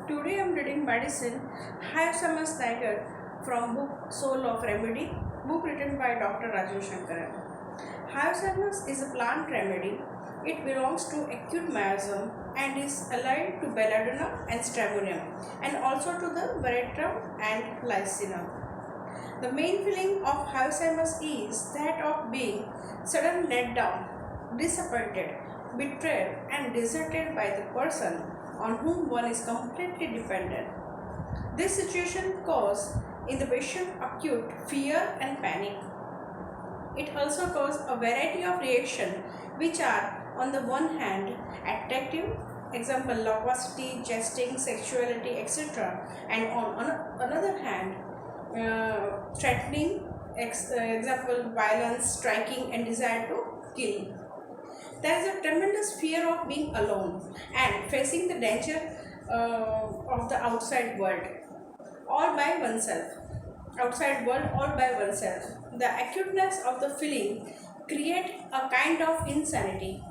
Today I'm reading Medicine, hyocymus Niger from book Soul of Remedy, book written by Dr. Rajan Sankaran. Hyocymus is a plant remedy. It belongs to acute miasm and is allied to belladonna and stramonium and also to the veratrum and lycinum. The main feeling of hyocymus is that of being sudden let down, disappointed, betrayed and deserted by the person on whom one is completely dependent. This situation causes in the patient acute fear and panic. It also causes a variety of reactions which are on the one hand attractive, example loquacity, jesting, sexuality, etc. and on another hand threatening, example violence, striking and desire to kill. There is a tremendous fear of being alone and facing the danger of the outside world all by oneself. Outside world all by oneself. The acuteness of the feeling create a kind of insanity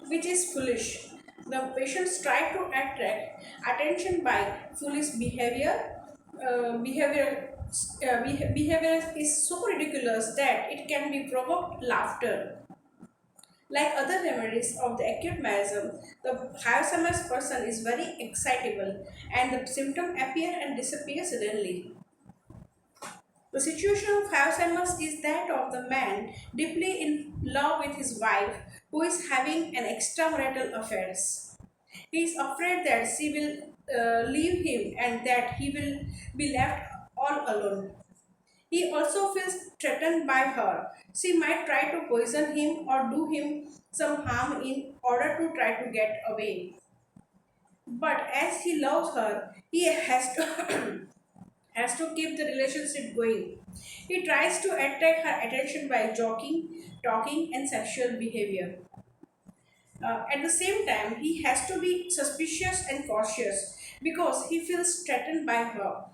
which is foolish. The patients try to attract attention by foolish behavior. Behavior is so ridiculous that it can be provoked laughter. Like other remedies of the acute miasm, the hyocymus person is very excitable and the symptom appear and disappear suddenly. The situation of hyocymus is that of the man deeply in love with his wife who is having an extramarital affairs. He is afraid that she will leave him and that he will be left all alone. He also feels threatened by her. She might try to poison him or do him some harm in order to try to get away. But as he loves her, he has to has to keep the relationship going. He tries to attract her attention by joking, talking, and sexual behavior. At the same time, he has to be suspicious and cautious because he feels threatened by her.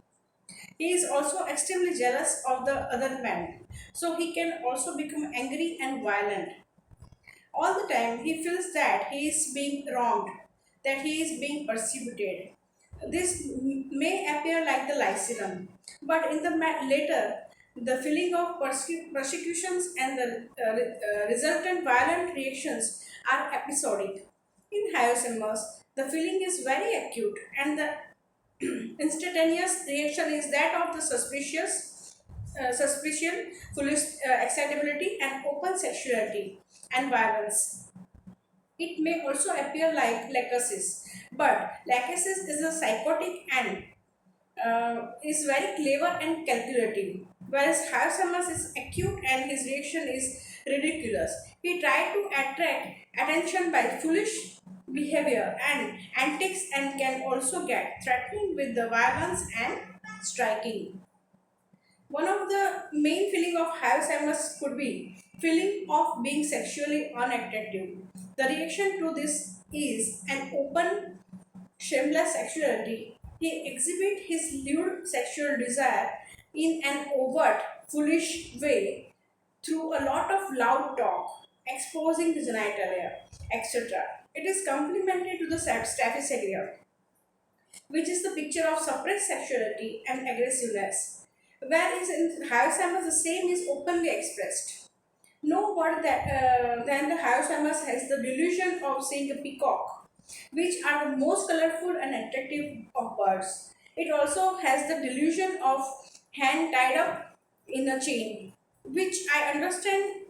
He is also extremely jealous of the other man, so he can also become angry and violent. All the time, he feels that he is being wronged, that he is being persecuted. This may appear like the lycinum, but in the later, the feeling of persecutions and the resultant violent reactions are episodic. In hyocymus, the feeling is very acute, and the instantaneous reaction is that of the suspicion, foolish excitability, and open sexuality and violence. It may also appear like lachesis, but lachesis is a psychotic and is very clever and calculative, whereas hyocymus is acute and his reaction is ridiculous. He tried to attract attention by foolish behavior and antics and can also get threatening with the violence and striking. One of the main feeling of hyocymus could be feeling of being sexually unattractive. The reaction to this is an open shameless sexuality. He exhibits his lewd sexual desire in an overt, foolish way through a lot of loud talk, exposing the genitalia, etc. It is complementary to the staphysagria, which is the picture of suppressed sexuality and aggressiveness, whereas in hyocymus the same is openly expressed. No word than the hyocymus has the delusion of seeing a peacock, which are the most colorful and attractive of birds. It also has the delusion of hand tied up in a chain, which I understand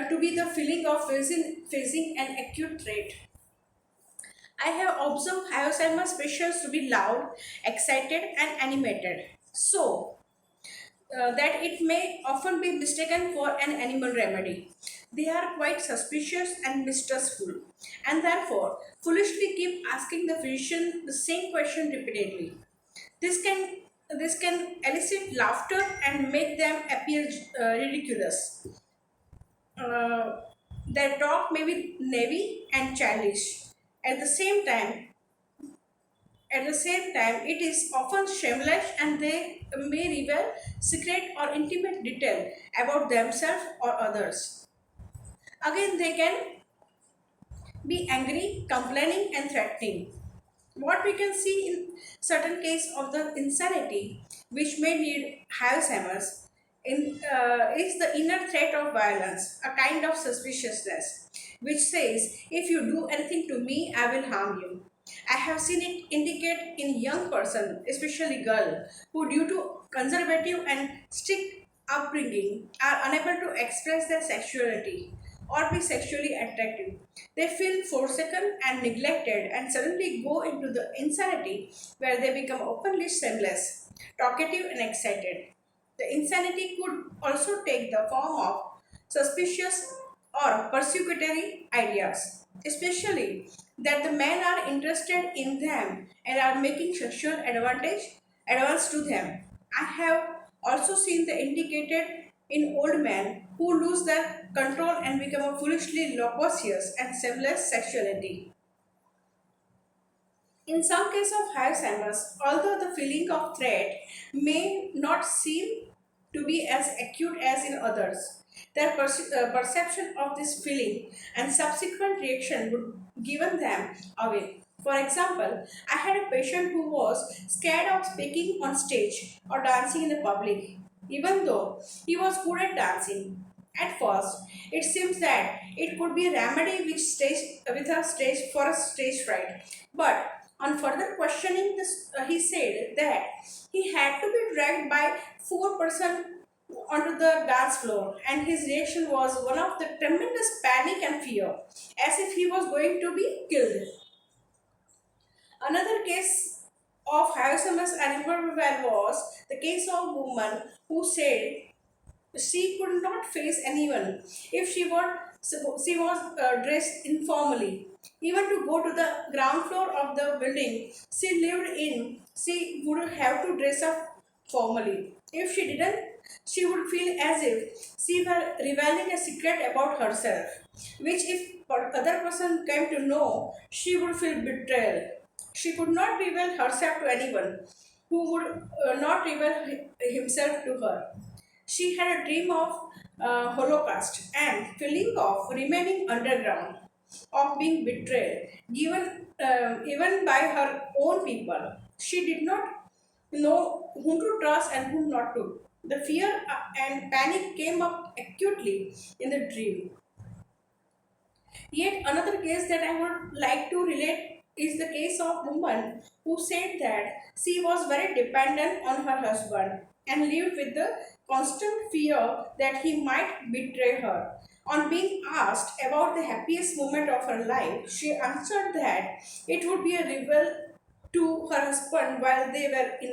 to be the feeling of facing an acute threat. I have observed hyocymus patients to be loud, excited, and animated. So, that it may often be mistaken for an animal remedy. They are quite suspicious and mistrustful, and therefore foolishly keep asking the physician the same question repeatedly. This can this can elicit laughter and make them appear ridiculous. Uh, their talk may be naive and childish. At the same time, it is often shameless and they may reveal secret or intimate detail about themselves or others. Again, they can be angry, complaining, and threatening. What we can see in certain case of the insanity which may need Alzheimer's is the inner threat of violence, a kind of suspiciousness which says, if you do anything to me, I will harm you. I have seen it indicate in young person, especially girl, who due to conservative and strict upbringing are unable to express their sexuality or be sexually attractive. They feel forsaken and neglected and suddenly go into the insanity where they become openly shameless, talkative, and excited. The insanity could also take the form of suspicious or persecutory ideas, especially that the men are interested in them and are making sexual advance to them. I have also seen the indicated in old men who lose their control and become a foolishly loquacious and shameless sexuality. In some cases of Alzheimer's, although the feeling of threat may not seem to be as acute as in others, their perception of this feeling and subsequent reaction would given them away. For example, I had a patient who was scared of speaking on stage or dancing in the public, even though he was good at dancing. At first, it seems that it could be a remedy with a stage for a stage fright, but on further questioning, he said that he had to be dragged by 4% onto the dance floor, and his reaction was one of the tremendous panic and fear, as if he was going to be killed. Another case of hyocymus I remember well was the case of a woman who said she could not face anyone if she was dressed informally. Even to go to the ground floor of the building she lived in, she would have to dress up formally. If she didn't, she would feel as if she were revealing a secret about herself, which if other person came to know, she would feel betrayal. She could not reveal herself to anyone who would not reveal himself to her. She had a dream of Holocaust and feeling of remaining underground, of being betrayed, given even by her own people. She did not know whom to trust and whom not to. The fear and panic came up acutely in the dream. Yet another case that I would like to relate is the case of woman who said that she was very dependent on her husband and lived with the constant fear that he might betray her. On being asked about the happiest moment of her life, she answered that it would be a reveal to her husband while they were in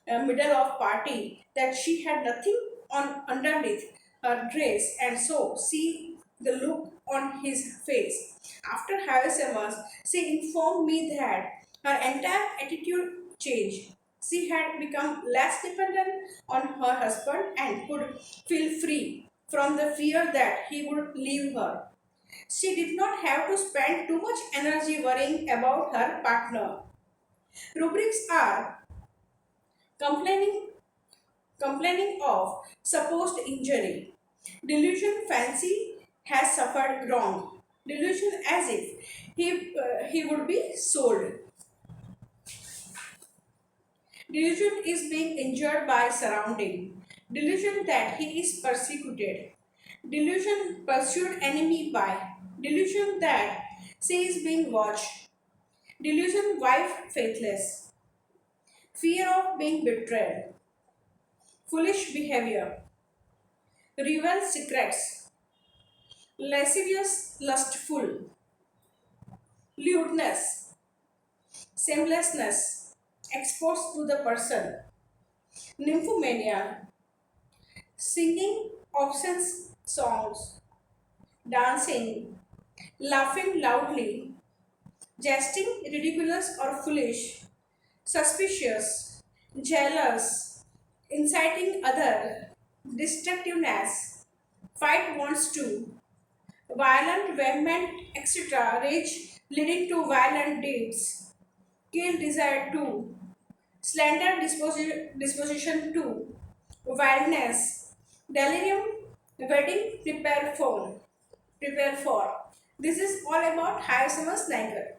a middle of party that she had nothing on underneath her dress, and so see the look on his face. After Hyosemas, she informed me that her entire attitude changed. She had become less dependent on her husband and could feel free from the fear that he would leave her. She did not have to spend too much energy worrying about her partner. Rubrics are complaining, complaining of supposed injury, delusion fancy has suffered wrong, delusion as if he would be sold, delusion is being injured by surrounding, delusion that he is persecuted, delusion pursued enemy by, delusion that she is being watched, delusion wife faithless, fear of being betrayed, foolish behavior, reveal secrets, lascivious, lustful, lewdness, shamelessness, exposed to the person, nymphomania, singing obscene songs, dancing, laughing loudly, jesting ridiculous or foolish, suspicious, jealous, inciting other, destructiveness, fight wants to, violent, vehement, etc., rage leading to violent deeds, kill desire to, slender disposition to, wildness, delirium, wedding, prepare for. This is all about hyocymus niger.